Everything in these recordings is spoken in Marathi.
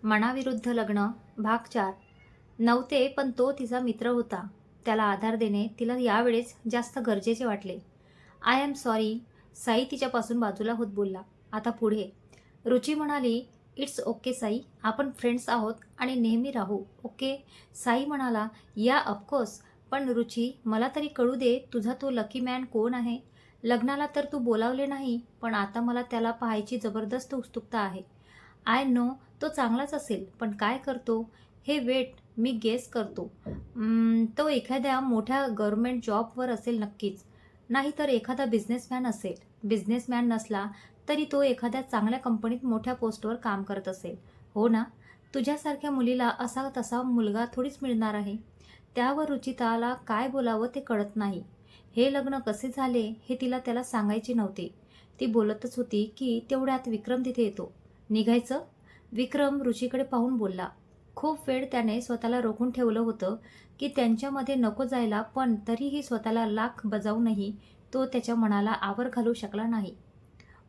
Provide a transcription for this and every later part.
मनाविरुद्ध लग्न भाग 4. नव्हते, पण तो तिचा मित्र होता. त्याला आधार देणे तिला यावेळेस जास्त गरजेचे वाटले. I am sorry. साई तिच्यापासून बाजूला होत बोलला. आता पुढे. रुची म्हणाली, इट्स ओके साई, आपण फ्रेंड्स आहोत आणि नेहमी राहू, ओके. साई म्हणाला, या ऑफकोर्स. पण रुची, मला तरी कळू दे, तुझा तो लकी मॅन कोण आहे? लग्नाला तर तू बोलावले नाही, पण आता मला त्याला पाहायची जबरदस्त उत्सुकता आहे. आय नो, तो चांगलाच असेल, पण काय करतो? हे वेट, मी गेस करतो. तो एखाद्या मोठ्या गव्हर्नमेंट जॉबवर असेल नक्कीच. नाहीतर एखादा बिझनेसमॅन असेल. बिझनेसमॅन नसला तरी तो एखाद्या चांगल्या कंपनीत मोठ्या पोस्टवर काम करत असेल. हो ना? तुझ्यासारख्या मुलीला असा तसा मुलगा थोडीच मिळणार आहे. त्यावर रुचिताला काय बोलावं ते कळत नाही. हे लग्न कसे झाले हे त्याला सांगायचे नव्हते. ती बोलतच होती की तेवढ्यात विक्रम तिथे येतो. निघायचं? विक्रम रुचीकडे पाहून बोलला. खूप वेळ त्याने स्वतःला रोखून ठेवलं होतं की त्यांच्यामध्ये नको जायला, पण तरीही स्वतःला लाख बजावूनही तो त्याच्या मनाला आवर घालू शकला नाही.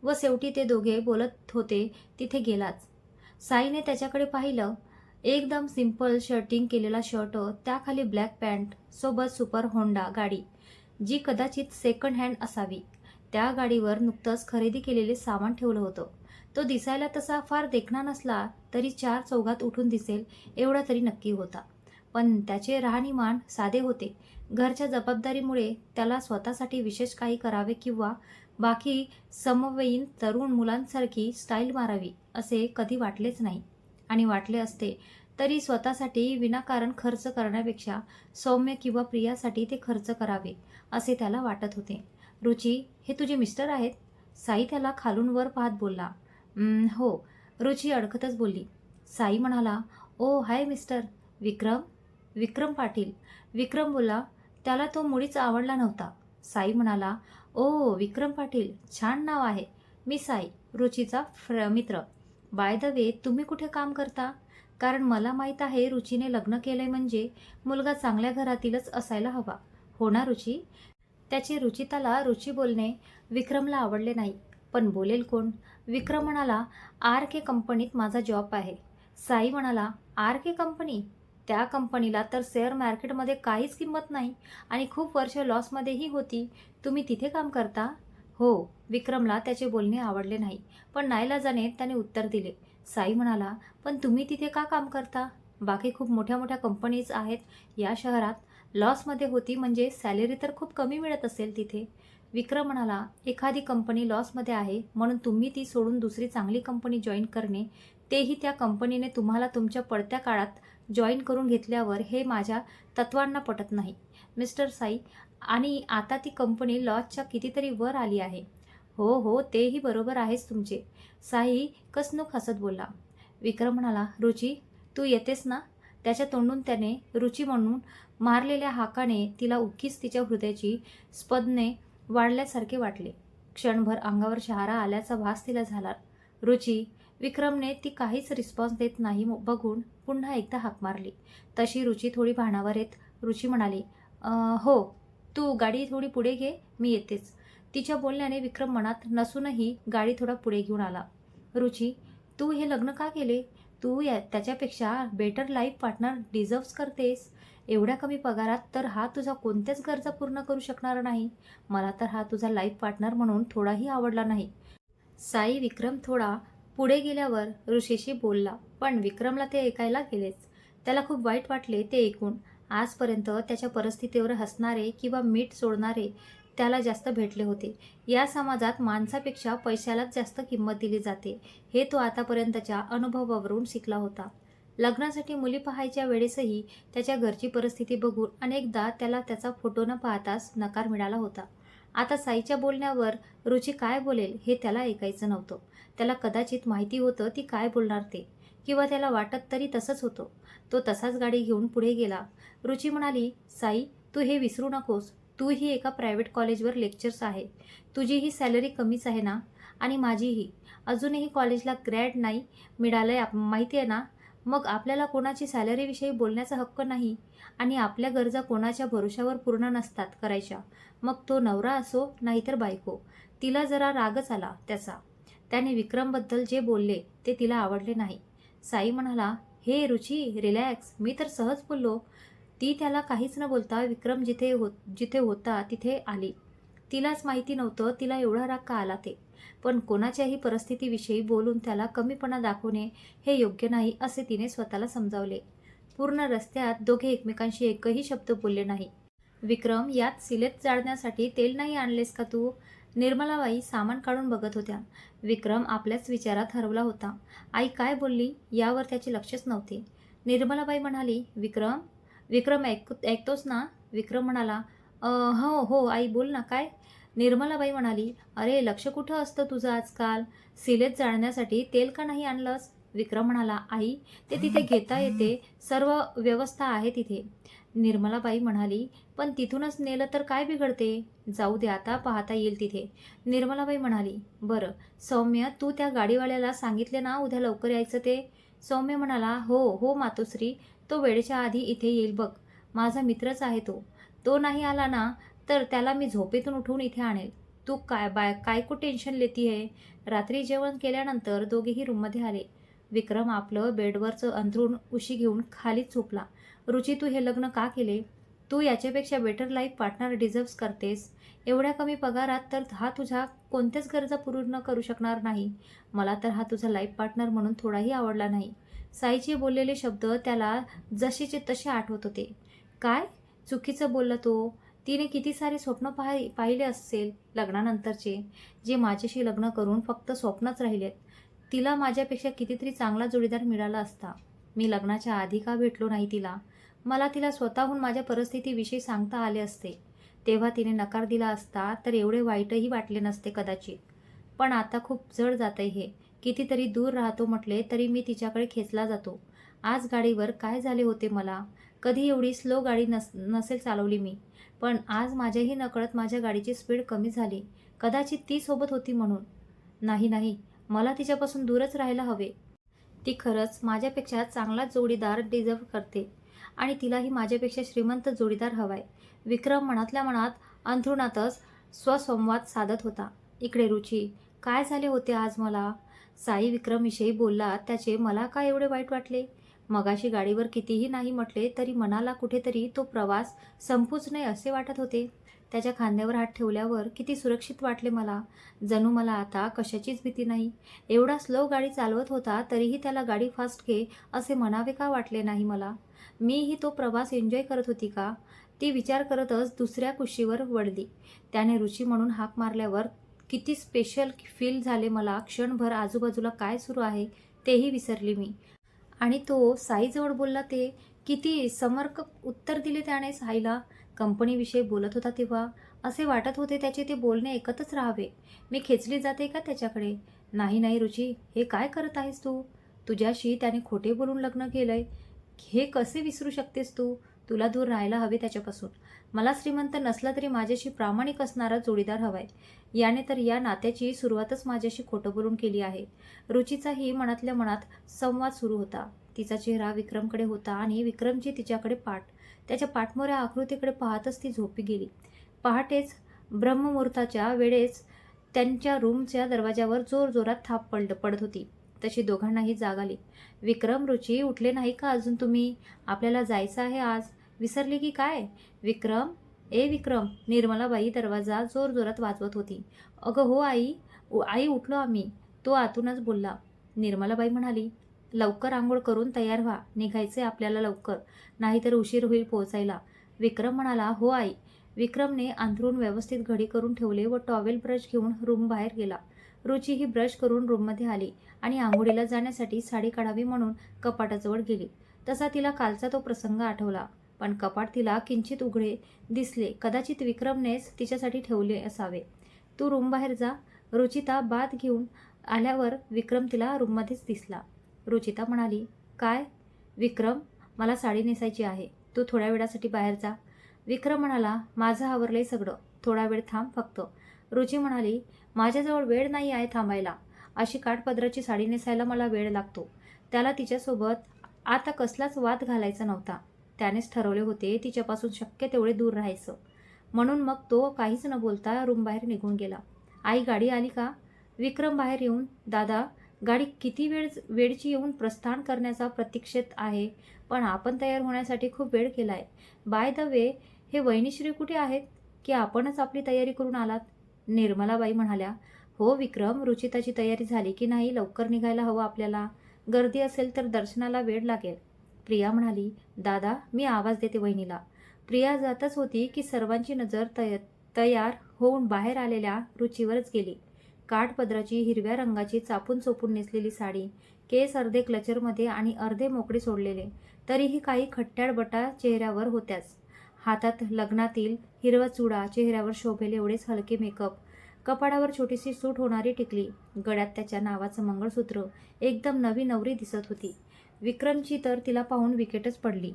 व शेवटी ते दोघे बोलत होते तिथे गेलाच. साईने त्याच्याकडे पाहिलं. एकदम सिंपल शर्टिंग केलेला शर्ट, त्याखाली ब्लॅक पॅन्ट, सोबत सुपर होंडा गाडी, जी कदाचित सेकंड हँड असावी. त्या गाडीवर नुकतंच खरेदी केलेले सामान ठेवलं होतं. तो दिसायला तसा फार देखणा नसला तरी 4 चौघात उठून दिसेल एवढा तरी नक्की होता. पण त्याचे राहणीमान साधे होते. घरच्या जबाबदारीमुळे त्याला स्वतःसाठी विशेष काही करावे किंवा बाकी समवयीन तरुण मुलांसारखी स्टाईल मारावी असे कधी वाटलेच नाही. आणि वाटले असते तरी स्वतःसाठी विनाकारण खर्च करण्यापेक्षा सौम्य किंवा प्रियासाठी ते खर्च करावे असे त्याला वाटत होते. रुची, हे तुझे मिस्टर आहेत? साई त्याला खालून वर पाहत बोलला. हो. रुची अडकतच बोलली. साई म्हणाला, ओ हाय मिस्टर. विक्रम? विक्रम पाटील. विक्रम बोलला. त्याला तो मुळीच आवडला नव्हता. साई म्हणाला, ओ विक्रम पाटील, छान नाव आहे. मी साई, रुचीचा मित्र. बाय द वे, तुम्ही कुठे काम करता? कारण मला माहीत आहे रुचीने लग्न केलंय म्हणजे मुलगा चांगल्या घरातीलच असायला हवा. हो ना रुची? त्याचे रुचिताला रुची बोलणे विक्रमला आवडले नाही. पण बोलेल कोण? विक्रम म्हणाला, आर के कंपनीत माझा जॉब आहे. साई म्हणाला, आर के कंपनी? त्या कंपनीला तर शेअर मार्केटमध्ये काहीच किंमत नाही आणि खूप वर्ष लॉसमध्येही होती. तुम्ही तिथे काम करता? हो. विक्रमला त्याचे बोलणे आवडले नाही, पण नाईलाजाने त्याने उत्तर दिले. साई म्हणाला, पण तुम्ही तिथे का काम करता? बाकी खूप मोठ्या मोठ्या कंपनीज आहेत या शहरात. लॉसमध्ये होती म्हणजे सॅलरी तर खूप कमी मिळत असेल तिथे. विक्रम म्हणाला, एखादी कंपनी लॉसमध्ये आहे म्हणून तुम्ही ती सोडून दुसरी चांगली कंपनी जॉईन करणे, तेही त्या कंपनीने तुम्हाला तुमच्या पडत्या काळात जॉईन करून घेतल्यावर, हे माझ्या तत्वांना पटत नाही मिस्टर साई. आणि आता ती कंपनी लॉसच्या कितीतरी वर आली आहे. हो हो, तेही बरोबर आहेच तुमचे. साई कसनूक हसत बोलला. विक्रम म्हणाला, रुची तू येतेस ना? त्याच्या तोंडून त्याने रुची म्हणून मारलेल्या हाकाने तिला उगीच तिच्या हृदयाची स्पंदने वाढल्यासारखे वाटले. क्षणभर अंगावर शहारा आल्याचा भास तिला झाला. रुची. विक्रमने ती काहीच रिस्पॉन्स देत नाही बघून पुन्हा एकदा हाक मारली. तशी रुची थोडी भानावर येत रुची म्हणाली, हो, तू गाडी थोडी पुढे घे, मी येतेच. तिच्या बोलण्याने विक्रम मनात नसूनही गाडी थोडा पुढे घेऊन आला. रुची, तू हे लग्न का केले? तू त्याच्यापेक्षा बेटर लाईफ पार्टनर डिझर्व्स करतेस. एवढ्या कमी पगारात तर हा तुझा कोणत्याच गरजा पूर्ण करू शकणार नाही. मला तर हा तुझा लाईफ पार्टनर म्हणून थोडाही आवडला नाही. साई विक्रम थोडा पुढे गेल्यावर ऋषीशी बोलला, पण विक्रमला ते ऐकायला गेलेच. त्याला खूप वाईट वाटले ते ऐकून. आजपर्यंत त्याच्या परिस्थितीवर हसणारे किंवा मीठ सोडणारे त्याला जास्त भेटले होते. या समाजात माणसापेक्षा पैशालाच जास्त किंमत दिली जाते, हे तो आतापर्यंतच्या अनुभवावरून शिकला होता. लग्नासाठी मुली पाहायच्या वेळेसही त्याच्या घरची परिस्थिती बघून अनेकदा त्याला त्याचा फोटो न पाहताच नकार मिळाला होता. आता साईच्या बोलण्यावर रुची काय बोलेल हे त्याला ऐकायचं नव्हतं. त्याला कदाचित माहिती होतं ती काय बोलणार ते, किंवा त्याला वाटत तरी तसंच होतं. तो तसाच गाडी घेऊन पुढे गेला. रुची म्हणाली, साई तू हे विसरू नकोस, तूही एका प्रायव्हेट कॉलेजवर लेक्चर्स आहे. तुझीही सॅलरी कमीच आहे ना? आणि माझीही. अजूनही कॉलेजला ग्रॅड नाही मिळालंय माहिती आहे ना? मग आपल्याला कोणाची सॅलरीविषयी बोलण्याचा हक्क नाही. आणि आपल्या गरजा कोणाच्या भरोशावर पूर्ण नसतात करायच्या. मग तो नवरा असो नाहीतर बायको. तिला जरा रागच आला त्याचा. त्याने विक्रमबद्दल जे बोलले ते तिला आवडले नाही. साई म्हणाला, हे रुची रिलॅक्स, मी तर सहज बोललो. ती त्याला काहीच न बोलता विक्रम जिथे होता तिथे आली. तिलाच माहिती नव्हतं तिला एवढा राग का आला ते. पण कोणाच्याही परिस्थितीविषयी बोलून त्याला कमीपणा दाखवणे हे योग्य नाही असे तिने स्वतःला समजावले. पूर्ण रस्त्यात दोघे एकमेकांशी एकही शब्द बोलले नाही. विक्रम, यात सिलेट जाळण्यासाठी तेल नाही आणलेस का तू? निर्मलाबाई सामान काढून बघत होत्या. विक्रम आपल्याच विचारात हरवला होता. आई काय बोलली यावर त्याचे लक्षच नव्हते. निर्मलाबाई म्हणाली, विक्रम विक्रम ऐकतोस ना? विक्रम म्हणाला, हो हो आई बोल ना, काय? निर्मलाबाई म्हणाली, अरे लक्ष कुठं असतं तुझं आजकाल? सिलेट जाळण्यासाठी तेल का नाही आणलंस? विक्रम म्हणाला, आई ते तिथे घेता येते, सर्व व्यवस्था आहे तिथे. निर्मलाबाई म्हणाली, पण तिथूनच नेलं तर काय बिघडते? जाऊ दे, आता पाहता येईल तिथे. निर्मलाबाई म्हणाली, बरं सौम्य, तू त्या गाडीवाल्याला सांगितले ना उद्या लवकर यायचं ते? सौम्य म्हणाला, हो हो मातोश्री, तो वेळेच्या आधी इथे येईल बघ. माझा मित्रच आहे तो. तो नाही आला ना तर त्याला मी झोपेतून उठवून इथे आणेल. तू काय को टेन्शन लेती आहे? रात्री जेवण केल्यानंतर दोघेही रूममध्ये आले. विक्रम आपलं बेडवरचं अंथरूण उशी घेऊन खालीच झोपला. रुची, तू हे लग्न का केले? तू याच्यापेक्षा बेटर लाईफ पार्टनर डिझर्व्स करतेस. एवढ्या कमी पगारात तर हा तुझ्या कोणत्याच गरजा पूर्ण करू शकणार नाही. मला तर हा तुझा लाईफ पार्टनर म्हणून थोडाही आवडला नाही. साईचे बोललेले शब्द त्याला जसेचे तसे आठवत होते. काय चुकीचं बोलला तो? तिने किती सारे स्वप्न पाहिले असेल लग्नानंतरचे, जे माझ्याशी लग्न करून फक्त स्वप्नच राहिलेत. तिला माझ्यापेक्षा कितीतरी चांगला जोडीदार मिळाला असता. मी लग्नाच्या आधी का भेटलो नाही तिला? मला तिला स्वतःहून माझ्या परिस्थितीविषयी सांगता आले असते. तेव्हा तिने नकार दिला असता तर एवढे वाईटही वाटले नसते कदाचित. पण आता खूप जड जातंय हे. कितीतरी दूर राहतो म्हटले तरी मी तिच्याकडे खेचला जातो. आज गाडीवर काय झाले होते मला? कधी एवढी स्लो गाडी नसेल चालवली मी. पण आज माझ्याही नकळत माझ्या गाडीची स्पीड कमी झाली. कदाचित ती सोबत होती म्हणून. नाही नाही, मला तिच्यापासून दूरच राहायला हवे. ती खरंच माझ्यापेक्षा चांगला जोडीदार डिझर्व करते आणि तिलाही माझ्यापेक्षा श्रीमंत जोडीदार हवाय. विक्रम मनातल्या मनात अंथरुणातच स्वसंवाद साधत होता. इकडे रुची, काय झाले होते आज मला? साई विक्रमविषयी बोलला त्याचे मला का एवढे वाईट वाटले? मगाशी गाडीवर कितीही नाही म्हटले तरी मनाला कुठेतरी तो प्रवास संपूच नये असे वाटत होते. त्याच्या खांद्यावर हात ठेवल्यावर किती सुरक्षित वाटले मला. जणू मला आता कशाचीच भीती नाही. एवढा स्लो गाडी चालवत होता तरीही त्याला गाडी फास्ट घे असे म्हणावे का वाटले नाही मला? मीही तो प्रवास एन्जॉय करत होती का? ती विचार करतच दुसऱ्या कुशीवर वळली. त्याने रुची म्हणून हाक मारल्यावर किती स्पेशल फील झाले मला. क्षणभर आजूबाजूला काय सुरू आहे तेही विसरली मी. आणि तो साईजवळ बोलला ते किती समर्पक उत्तर दिले त्याने साईला. कंपनीविषयी बोलत होता तेव्हा असे वाटत होते त्याचे ते बोलणे ऐकतच राहावे. मी खेचली जाते का त्याच्याकडे? नाही नाही रुची, हे काय करत आहेस तू? तुझ्याशी त्याने खोटे बोलून लग्न केलंय. हे कसे विसरू शकतेस तू? तुला दूर राहायला हवे त्याच्यापासून. मला श्रीमंत नसला तरी माझ्याशी प्रामाणिक असणारा जोडीदार हवाय. याने तर या नात्याची सुरुवातच माझ्याशी खोटं बोलून केली आहे. रुचीचाही मनातल्या मनात संवाद सुरू होता. तिचा चेहरा विक्रमकडे होता आणि विक्रमची तिच्याकडे पाठ. त्याच्या पाठमोऱ्या आकृतीकडे पाहतच ती झोपी गेली. पहाटेच ब्रह्ममुहूर्ताच्या वेळेस त्यांच्या रूमच्या दरवाजावर जोरजोरात थाप पडत होती. तशी दोघांनाही जाग आली. विक्रम, रुची, उठले नाही का अजून तुम्ही? आपल्याला जायचं आहे आज. विसरली की काय? विक्रम, ए विक्रम. निर्मलाबाई दरवाजा जोरजोरात वाजवत होती. अगं हो आई, आई उठलो आम्ही, तो आतूनच बोलला. निर्मलाबाई म्हणाली, लवकर आंघोळ करून तयार व्हा, निघायचे आपल्याला लवकर, नाहीतर उशीर होईल पोहोचायला. विक्रम म्हणाला, हो आई. विक्रमने अंथरूण व्यवस्थित घडी करून ठेवले व टॉवेल ब्रश घेऊन रूम बाहेर गेला. रुची ही ब्रश करून रूममध्ये आली आणि आंघोळीला जाण्यासाठी साडी काढावी म्हणून कपाटाजवळ गेली. तसा तिला कालचा तो प्रसंग आठवला. पण कपाट तिला किंचित उघडे दिसले. कदाचित विक्रमनेच तिच्यासाठी ठेवले असावे. तू रूम बाहेर जा. रुचिता बाथ घेऊन आल्यावर विक्रम तिला रूममध्येच दिसला. रुचिता म्हणाली, काय? विक्रम, मला साडी नेसायची आहे, तू थोड्या वेळासाठी बाहेर जा. विक्रम म्हणाला, माझं आवरलंय सगळं, थोडा वेळ थांब फक्त. रुची म्हणाली, माझ्याजवळ वेळ नाही आहे थांबायला. अशी काठपदराची साडी नेसायला मला वेळ लागतो. त्याला तिच्यासोबत आता कसलाच वाद घालायचा नव्हता. त्यानेच ठरवले होते तिच्यापासून शक्य तेवढे दूर राहायचं. म्हणून मग तो काहीच न बोलता रूम बाहेर निघून गेला. आई, गाडी आली का? विक्रम बाहेर येऊन, दादा गाडी किती वेळची येऊन प्रस्थान करण्याचा प्रतीक्षेत आहे, पण आपण तयार होण्यासाठी खूप वेळ केलाय. बाय द वे, हे वहिनीश्री कुठे आहेत की आपणच आपली तयारी करून आलात? निर्मलाबाई म्हणाल्या. हो विक्रम, रुचिताची तयारी झाली की नाही? लवकर निघायला हवं आपल्याला. गर्दी असेल तर दर्शनाला वेळ लागेल. प्रिया म्हणाली. दादा, मी आवाज देते वहिनीला. प्रिया जातच होती की सर्वांची नजर तयार होऊन बाहेर आलेल्या रुचीवरच गेली. काठपदराची हिरव्या रंगाची चापून चोपून नेसलेली साडी, केस अर्धे क्लचरमध्ये आणि अर्धे मोकळे सोडलेले, तरीही काही खट्ट्याळबटा चेहऱ्यावर होत्याच. हातात लग्नातील हिरवा चुडा, चेहऱ्यावर शोभेल एवढेच हलके मेकअप, कपाडावर छोटीशी सूट होणारी टिकली, गळ्यात त्याच्या नावाचं मंगळसूत्र. एकदम नवी नवरी दिसत होती. विक्रमची तर तिला पाहून विकेटच पडली.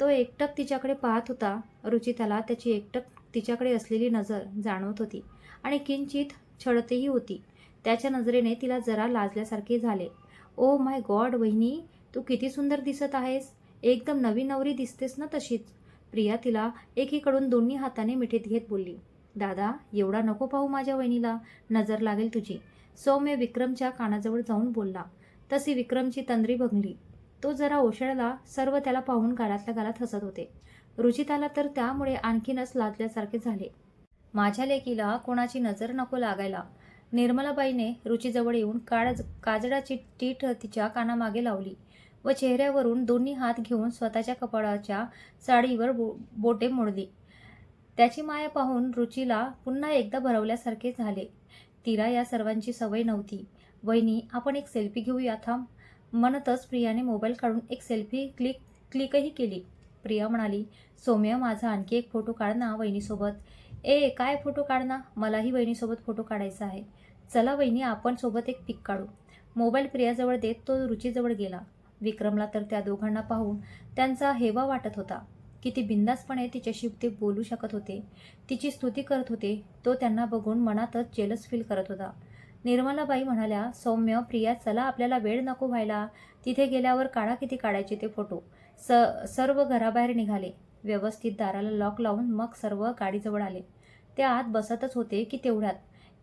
तो एकटक तिच्याकडे पाहत होता. रुचिताला त्याची एकटक तिच्याकडे असलेली नजर जाणवत होती आणि किंचित छळतही होती. त्याच्या नजरेने तिला जरा लाजल्यासारखे झाले. ओ माय गॉड वहिनी, तू किती सुंदर दिसत आहेस. एकदम नवी नवरी दिसतेस ना तशीच. प्रिया तिला एकीकडून दोन्ही हाताने मिठीत घेत बोलली. दादा, एवढा नको पाहू माझ्या वहिनीला, नजर लागेल तुझी. सौम्य विक्रमच्या कानाजवळ जाऊन बोलला. तशी विक्रमची तंद्री भंगली. तो जरा ओशाळला. सर्व त्याला पाहून गालातल्या गालात हसत होते. रुचिताला तर त्यामुळे आणखीनच लाजल्यासारखे झाले. माझ्या लेकीला कोणाची नजर नको लागायला. निर्मलाबाईने रुचीजवळ येऊन काजळाची टीठ तिच्या कानामागे लावली व चेहऱ्यावरून दोन्ही हात घेऊन स्वतःच्या कपाळाच्या साडीवर बोटे मोडली. त्याची माया पाहून रुचीला पुन्हा एकदा भरवल्यासारखे झाले. तिला या सर्वांची सवय नव्हती. वहिनी, आपण एक सेल्फी घेऊया थांब. म्हणतच प्रियाने मोबाईल काढून एक सेल्फी क्लिकही केली. प्रिया म्हणाली. सौम्य, माझा आणखी एक फोटो काढ ना वहिनीसोबत. ए, काय फोटो काढ ना, मलाही वहिनीसोबत फोटो काढायचा आहे. चला वहिनी, आपण सोबत एक पिक काढू. मोबाईल प्रियाजवळ देत तो रुचीजवळ गेला. विक्रमला तर त्या दोघांना पाहून त्यांचा हेवा वाटत होता. किती बिंदासपणे तिच्याशी ते बोलू शकत होते, तिची स्तुती करत होते. तो त्यांना बघून मनातच जेलस फील करत होता. निर्मलाबाई म्हणाल्या. सौम्य, प्रिया, चला, आपल्याला वेळ नको व्हायला. तिथे गेल्यावर काढा किती काढायचे ते फोटो. सर्व घराबाहेर निघाले. व्यवस्थित दाराला लॉक लावून मग सर्व गाडीजवळ आले. ते आत बसतच होते की तेवढ्यात,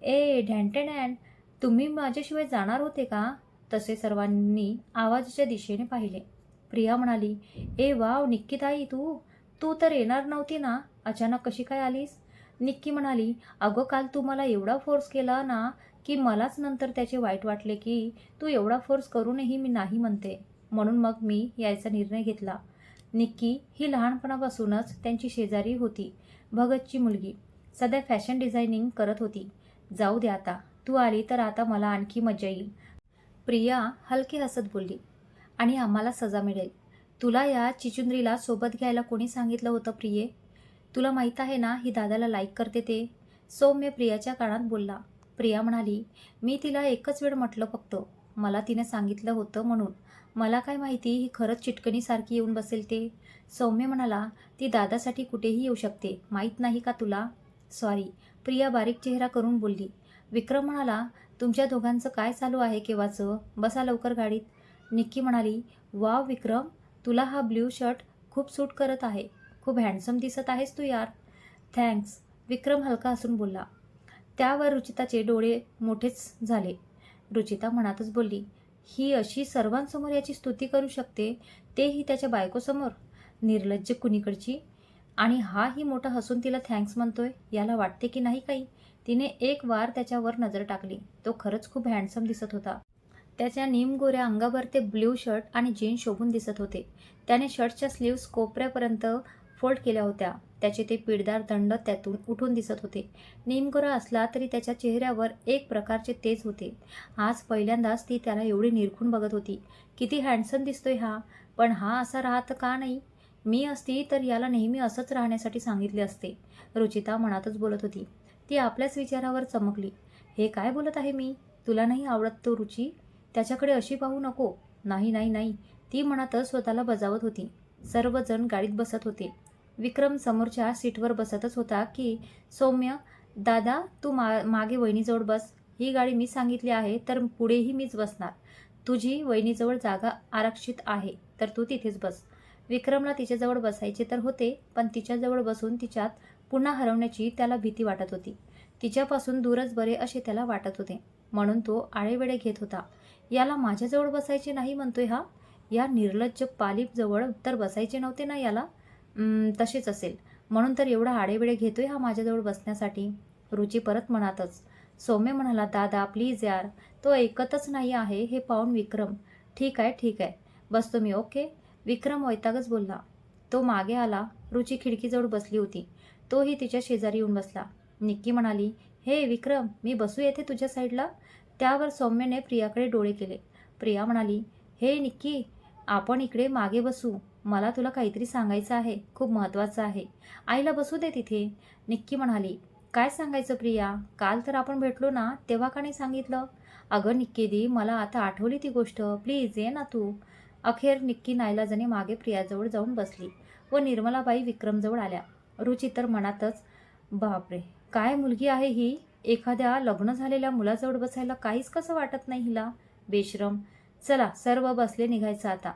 ए ढॅन्टेनॅन, तुम्ही माझ्याशिवाय जाणार होते का? तसे सर्वांनी आवाजाच्या दिशेने पाहिले. प्रिया म्हणाली. ए वाव, निक्कीताई, तू तू तर येणार नव्हती ना, अचानक कशी काय आलीस? निक्की म्हणाली. अगं, काल तू मला एवढा फोर्स केला ना की मलाच नंतर त्याचे वाईट वाटले की तू एवढा फोर्स करूनही मी नाही म्हणते, म्हणून मग मी यायचा निर्णय घेतला. निक्की ही लहानपणापासूनच त्यांची शेजारी होती. भगतची मुलगी सध्या फॅशन डिझायनिंग करत होती. जाऊ दे आता, तू आली तर आता मला आणखी मजा येईल. प्रिया हलकी हसत बोलली. आणि आम्हाला सजा मिळेल. तुला या चिचुंद्रीला सोबत घ्यायला कोणी सांगितलं होतं प्रिये? तुला माहीत आहे ना ही दादाला लाईक करते ते? सौम्य प्रियाच्या कानात बोलला. प्रिया म्हणाली. मी तिला एकच वेळ म्हटलं फक्त. मला तिने सांगितलं होतं म्हणून. मला काय माहिती ही खरंच चिटकणीसारखी येऊन बसेल ते. सौम्य म्हणाला. ती दादासाठी कुठेही येऊ शकते, माहीत नाही का तुला? सॉरी, प्रिया बारीक चेहरा करून बोलली. विक्रम म्हणाला. तुमच्या दोघांचं काय चालू आहे केव्हाचं? बसा लवकर गाडीत. निक्की म्हणाली. वाव विक्रम, तुला हा ब्ल्यू शर्ट खूप सूट करत आहे. खूप हँडसम दिसत आहेस तू यार. थँक्स, विक्रम हलका हसून बोलला. त्यावर रुचिताचे डोळे मोठेच झाले. रुचिता मनातच बोलली. ही अशी सर्वांसमोर याची स्तुती करू शकते, तेही त्याच्या बायकोसमोर. निर्लज्ज कुणीकडची. आणि हा ही मोठा हसून तिला थँक्स म्हणतोय, याला वाटते की नाही काही? तिने एक वार त्याच्यावर नजर टाकली. तो खरंच खूप हँडसम दिसत होता. त्याच्या निमगोऱ्या अंगावर ते ब्ल्यू शर्ट आणि जीन्स शोभून दिसत होते. त्याने शर्टच्या स्लीव्स कोपऱ्यापर्यंत फोल्ड केल्या होत्या. त्याचे ते पीडदार दंड त्यातून उठून दिसत होते. निमगोरा असला तरी त्याच्या चेहऱ्यावर एक प्रकारचे तेज होते. आज पहिल्यांदाच ती त्याला एवढी निरखून बघत होती. किती हँडसम दिसतोय हा, पण हा असा राहत का नाही? मी असती तर याला नेहमी असंच राहण्यासाठी सांगितले असते. रुचिता मनातच बोलत होती. ती आपल्याच विचारावर चमकली. हे काय बोलत आहे मी? तुला नाही आवडत तो रुची? त्याच्याकडे अशी पाहू नको. नाही नाही नाही, ती म्हणतच स्वतःला बजावत होती. सर्वजण गाडीत बसत होते. विक्रम समोरच्या सीटवर बसतच होता की सौम्य, दादा तू मागे वहिनीजवळ बस. ही गाडी मी सांगितली आहे तर पुढेही मीच बसणार. तुझी वहिनीजवळ जागा आरक्षित आहे तर तू तिथेच बस. विक्रमला तिच्याजवळ बसायचे तर होते, पण तिच्याजवळ बसून तिच्यात पुन्हा हरवण्याची त्याला भीती वाटत होती. तिच्यापासून दूरच बरे असे त्याला वाटत होते, म्हणून तो आळेवेळे घेत होता. याला माझ्याजवळ बसायचे नाही म्हणतोय हा. या निर्लज्ज पालीजवळ तर बसायचे नव्हते ना याला. तसेच असेल म्हणून तर एवढा आडेवेडे घेतोय हा माझ्याजवळ बसण्यासाठी. रुची परत मनातच. सौम्य म्हणाला, दादा प्लीज यार. तो ऐकतच नाही आहे हे पाहून विक्रम, ठीक आहे ठीक आहे, बसतो मी, ओके. विक्रम वैतागच बोलला. तो मागे आला. रुची खिडकीजवळ बसली होती. तोही तिच्या शेजारी येऊन बसला. निक्की म्हणाली, हे विक्रम, मी बसू येथे तुझ्या साईडला? त्यावर सौम्यने प्रियाकडे डोळे केले. प्रिया म्हणाली, हे निक्की, आपण इकडे मागे बसू. मला तुला काहीतरी सांगायचं आहे, खूप महत्त्वाचं आहे. आईला बसू दे तिथे. निक्की म्हणाली, काय सांगायचं प्रिया? काल तर आपण भेटलो ना, तेव्हा का नाही सांगितलं? अगं निक्की दी, मला आता आठवली ती गोष्ट, प्लीज ये ना तू. अखेर निक्की नाईलाजाने मागे प्रियाजवळ जाऊन बसली व निर्मलाबाई विक्रमजवळ आल्या. रुची तर मनातच, बापरे, काय मुलगी आहे ही. एखाद्या लग्न झालेल्या मुलाजवळ बसायला काहीच कसं वाटत नाही हिला. बेशरम. चला सर्व बसले, निघायचं आता.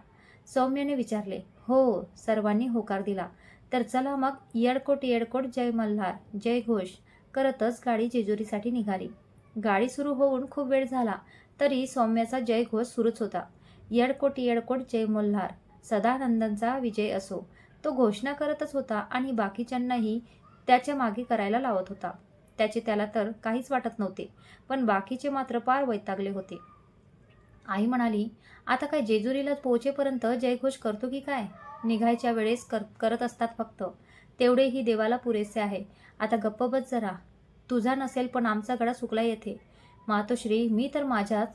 सौम्याने विचारले. हो, सर्वांनी होकार दिला. तर चला मग, येडकोट येडकोट जय मल्हार जय घोष करतच गाडी जेजुरीसाठी निघाली. गाडी सुरू होऊन खूप वेळ झाला तरी सौम्याचा जय घोष सुरूच होता. येडकोट येडकोट जय मल्हार, सदानंदांचा विजय असो. तो घोषणा करतच होता आणि बाकीच्यांनाही त्याच्या मागे करायला लावत होता. त्याचे त्याला तर काहीच वाटत नव्हते, पण बाकीचे मात्र पार वैतागले होते. आई म्हणाली, आता काय जेजुरीला पोहोचेपर्यंत जयघोष करतो की काय? निघायच्या वेळेस करत असतात फक्त. तेवढेही देवाला पुरेसे आहे. आता गप्प बस जरा. तुझा नसेल पण आमचा गळा सुकला येथे. मातोश्री, मी तर माझ्यात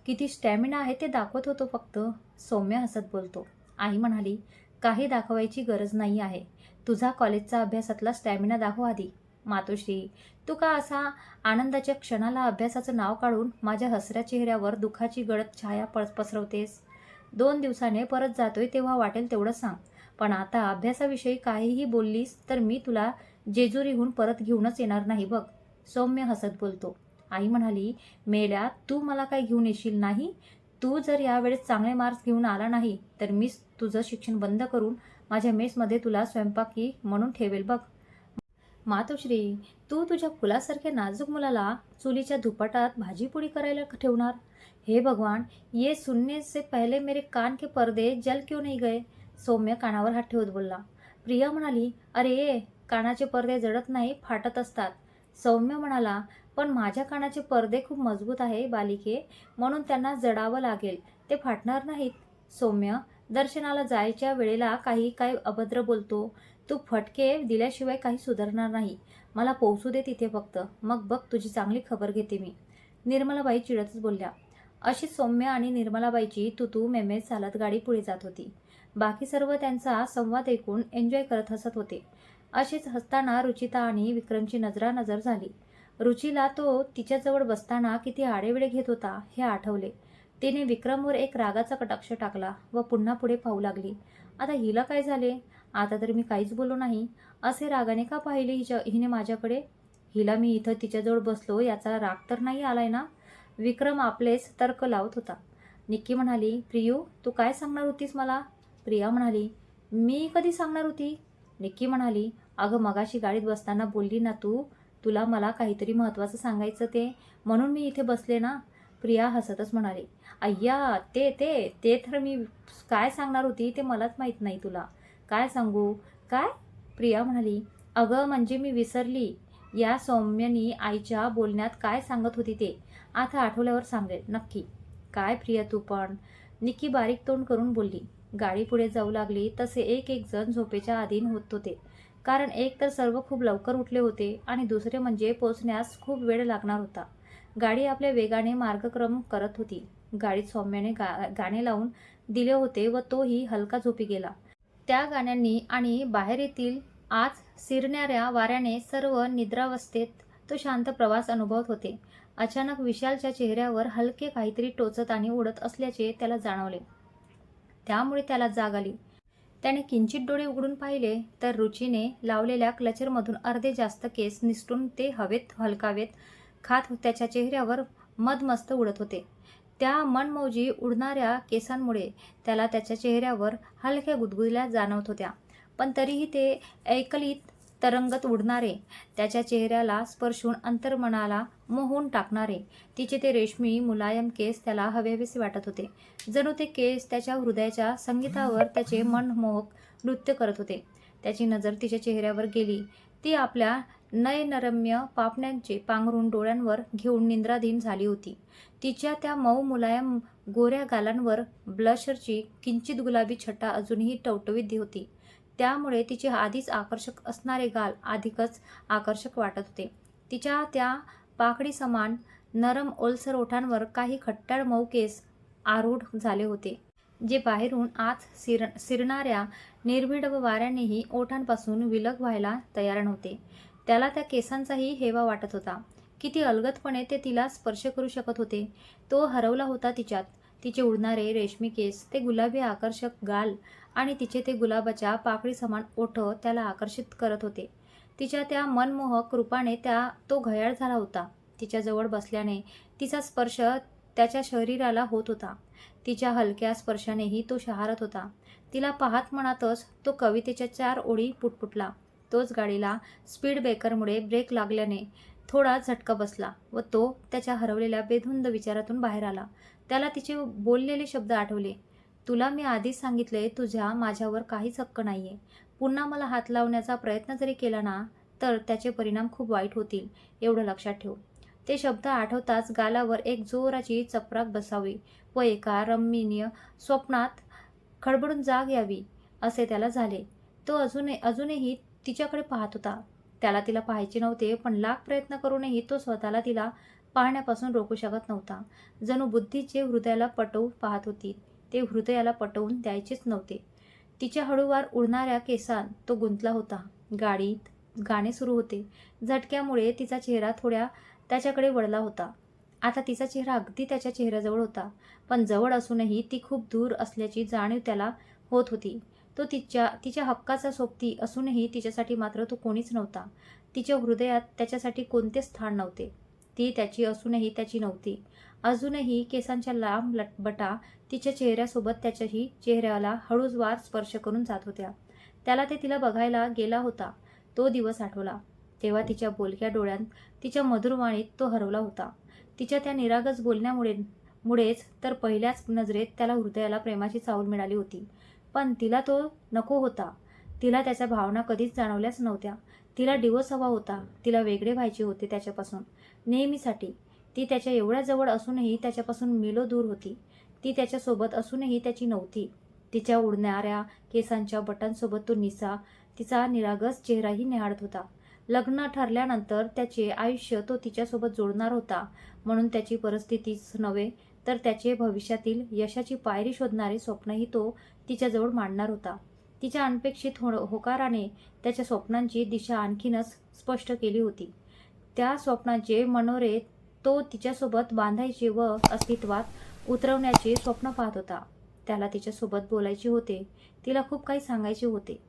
किती स्टॅमिना आहे ते दाखवत होतो फक्त. सौम्य हसत बोलतो. आई म्हणाली, काही दाखवायची गरज नाही आहे. तुझा कॉलेजचा अभ्यासातला स्टॅमिना दाखव आधी. मातोश्री, तू का असा आनंदाच्या क्षणाला अभ्यासाचं नाव काढून माझ्या हसऱ्या चेहऱ्यावर दुःखाची गडद छाया पसरवतेस? 2 दिवसाने परत जातोय तेव्हा वाटेल तेवढं सांग. पण आता अभ्यासाविषयी काहीही बोललीस तर मी तुला जेजुरीहून परत घेऊनच येणार नाही बघ. सौम्य हसत बोलतो. आई म्हणाली, मेल्या, तू मला काय घेऊन येशील नाही? तू जर यावेळेस चांगले मार्क्स घेऊन आला नाही तर मीच तुझं शिक्षण बंद करून माझ्या मेसमध्ये तुला स्वयंपाकी म्हणून ठेवेल बघ. मातोश्री, तू तुझ्या फुलासारख्या नाजूक मुलाला चुलीच्या धुपाटात भाजीपोळी करायला ठेवणार? हे भगवान, ये सुनने से पहले मेरे कान के पर्दे जल क्यों नहीं गए? सौम्य कानावर हात ठेवत बोलला. प्रिया म्हणाली, अरे, कानाचे पडदे जळत नाही, फाटत असतात. सौम्य म्हणाला, पण माझ्या कानाचे पडदे खूप मजबूत आहे बालिके, म्हणून त्यांना जडावं लागेल, ते फाटणार नाहीत. सौम्य, दर्शनाला जायच्या वेळेला काही काय अभद्र बोलतो. तू फटके दिल्याशिवाय काही सुधारणार नाही. मला पोहोचू दे तिथे फक्त, मग बघ तुझी चांगली खबर घेते मी. निर्मलाबाई चिडतच बोलल्या. अशी सौम्य आणि निर्मलाबाईची तू मेमे चालत गाडी पुढे जात होती. बाकी सर्व त्यांचा संवाद ऐकून एन्जॉय करत हसत होते. अशीच हसताना रुचिता आणि विक्रमची नजरानजर झाली. रुचीला तो तिच्याजवळ बसताना किती आडेवेडे घेत होता हे आठवले. तिने विक्रमवर एक रागाचा कटाक्ष टाकला व पुन्हा पुढे पाहू लागली. आता हिला काय झाले? आता तर मी काहीच बोललो नाही. असे रागाने का पाहिले हिने माझ्याकडे? हिला मी इथं तिच्याजवळ बसलो याचा राग तर नाही आलाय ना? विक्रम आपलेच तर्क लावत होता. निक्की म्हणाली, प्रियू, तू काय सांगणार होतीस मला? प्रिया म्हणाली, मी कधी सांगणार होती? निक्की म्हणाली, अगं मगाशी गाडीत बसताना बोलली ना तू, तुला मला काहीतरी महत्त्वाचं सांगायचं ते, म्हणून मी इथे बसले ना. प्रिया हसतच म्हणाली, अय्या, ते तर मी काय सांगणार होती ते मलाच माहीत नाही. तुला काय सांगू? काय? प्रिया म्हणाली, अगं म्हणजे मी विसरली. या सौम्यनी आईच्या बोलण्यात काय सांगत होती ते आता आठवल्यावर सांगेल नक्की. काय प्रिया तू पण? निक्की बारीक तोंड करून बोलली. गाडी पुढे जाऊ लागली तसे एक एक जण झोपेच्या अधीन होत होते. कारण एक तर सर्व खूप लवकर उठले होते आणि दुसरे म्हणजे पोचण्यास खूप वेळ लागणार होता. गाडी आपल्या वेगाने मार्गक्रम करत होती. गाडीत सौम्याने गाणे लावून दिले होते व तोही हलका झोपी गेला. त्या गाण्यांनी आणि बाहेर येथील आज शिरणाऱ्या वाऱ्याने सर्व निद्रावस्थेत तो शांत प्रवास अनुभवत होते. अचानक विशालच्या चेहऱ्यावर हलके काहीतरी टोचत आणि उडत असल्याचे त्याला जाणवले. त्यामुळे त्याला जाग आली. त्याने किंचित डोळे उघडून पाहिले तर रुचीने लावलेल्या क्लचरमधून अर्धे जास्त केस निसटून ते हवेत हलकावेत खात त्याच्या चेहऱ्यावर मदमस्त उडत होते. त्या मनमौजी उडणाऱ्या केसांमुळे त्याच्या चेहऱ्यावर हलक्या गुदगुल्या जाणवत होत्या, पण तरीही ते ऐकलीत तरंगत उडणारे, त्याच्या चेहऱ्याला स्पर्शून अंतर्मनाला मोहून टाकणारे तिचे ते रेशमी मुलायम केस त्याला हवेहवेसे वाटत होते. जणू ते केस त्याच्या हृदयाच्या संगीतावर त्याचे मनमोहक नृत्य करत होते. त्याची नजर तिच्या चेहऱ्यावर गेली. ती आपल्या नयनरम्य पापण्यांचे पांघरून डोळ्यांवर घेऊन निद्राधीन झाली होती. तिच्या त्या मऊ मुलायम गोऱ्या गालांवर ब्लशरची किंचित गुलाबी छटा अजूनही टवटवीत होती. त्यामुळे तिचे आधीच आकर्षक असणारे गाल अधिकच आकर्षक वाटत होते. तिच्या त्या पाकडी समान नरम ओलसर ओठांवर काही खट्टाळ मऊ केस आरूढ झाले होते, जे बाहेरून आत शिरणाऱ्या निर्भीड वाऱ्यानेही ओठांपासून विलग व्हायला तयार नव्हते. त्याला त्या केसांचाही हेवा वाटत होता. किती अलगदपणे ते तिला स्पर्श करू शकत होते. तो हरवला होता तिच्यात. तिचे उडणारे रेशमी केस, ते गुलाबी आकर्षक गाल आणि तिचे ते गुलाबाच्या पाकळी समान ओठ त्याला आकर्षित करत होते. तिच्या त्या मनमोहक रूपाने तो घायाळ झाला होता. तिच्याजवळ बसल्याने तिचा स्पर्श त्याच्या शरीराला होत होता. तिच्या हलक्या स्पर्शानेही तो शहारत होता. तिला पाहत मनातच तो कवितेच्या 4 ओळी पुटपुटला. तोच गाडीला स्पीड ब्रेकरमुळे ब्रेक लागल्याने थोडा झटका बसला व तो त्याच्या हरवलेल्या बेधुंद विचारातून बाहेर आला. त्याला तिचे बोललेले शब्द आठवले. तुला मी आधीच सांगितले, तुझ्या माझ्यावर काहीच हक्क नाहीये. पुन्हा मला हात लावण्याचा प्रयत्न जरी केला ना, तर त्याचे परिणाम खूप वाईट होतील, एवढं लक्षात ठेव. ते शब्द आठवताच गालावर एक जोराची चपराक बसावी व एका रमणीय स्वप्नात खडबडून जाग यावी असे त्याला झाले. तो अजूनही तिच्याकडे पाहत होता. त्याला तिला पाहायचे नव्हते, पण लाख प्रयत्न करूनही तो स्वतःला तिला पाहण्यापासून रोखू शकत नव्हता. जणू बुद्धी जे हृदयाला पटवू पाहत होती, ते हृदयाला पटवून द्यायचेच नव्हते. तिच्या हळूवार उडणाऱ्या केसांत तो गुंतला होता. गाडीत गाणे सुरू होते. झटक्यामुळे तिचा चेहरा थोड्या त्याच्याकडे वळला होता. आता तिचा चेहरा अगदी त्याच्या चेहऱ्याजवळ होता, पण जवळ असूनही ती खूप दूर असल्याची जाणीव त्याला होत होती. तो तिच्या हक्काचा सोबती असूनही तिच्यासाठी मात्र तो कोणीच नव्हता. तिच्या हृदयात त्याच्यासाठी कोणतेच स्थान नव्हते. ती त्याची असूनही त्याची नव्हती. अजूनही केसांच्या लांब बटा तिच्या चेहऱ्यासोबत त्याच्याही चेहऱ्याला हळूवार स्पर्श करून जात होत्या. त्याला ते तिला बघायला गेला होता तो दिवस आठवला. तेव्हा तिच्या बोलक्या डोळ्यांत, तिच्या मधुर वाणीत तो हरवला होता. तिच्या त्या निरागस बोलण्यामुळेच तर पहिल्याच नजरेत त्याला हृदयाला प्रेमाची चाहूल मिळाली होती. पण तिला तो नको होता. तिला त्याच्या भावना कधीच जाणवल्याच नव्हत्या. तिला डिवोर्स हवा होता. तिला वेगळे व्हायचे होते त्याच्यापासून, नेहमीसाठी. ती त्याच्या एवढ्या जवळ असूनही त्याच्यापासून मिलो दूर होती. ती त्याच्यासोबत असूनही त्याची नव्हती. तिच्या उडणाऱ्या केसांच्या बटांसोबत तो तिचा निरागस चेहराही निहाळत होता. लग्न ठरल्यानंतर त्याचे आयुष्य तो तिच्यासोबत जोडणार होता, म्हणून त्याची परिस्थितीच नव्हे तर त्याचे भविष्यातील यशाची पायरी शोधणारे स्वप्नही तो तिच्याजवळ मांडणार होता. तिच्या अनपेक्षित होकाराने त्याच्या स्वप्नांची दिशा आणखीनच स्पष्ट केली होती. त्या स्वप्नांचे मनोरे तो तिच्यासोबत बांधायचे व अस्तित्वात उतरवण्याचे स्वप्न पाहत होता. त्याला तिच्यासोबत बोलायचे होते. तिला खूप काही सांगायचे होते.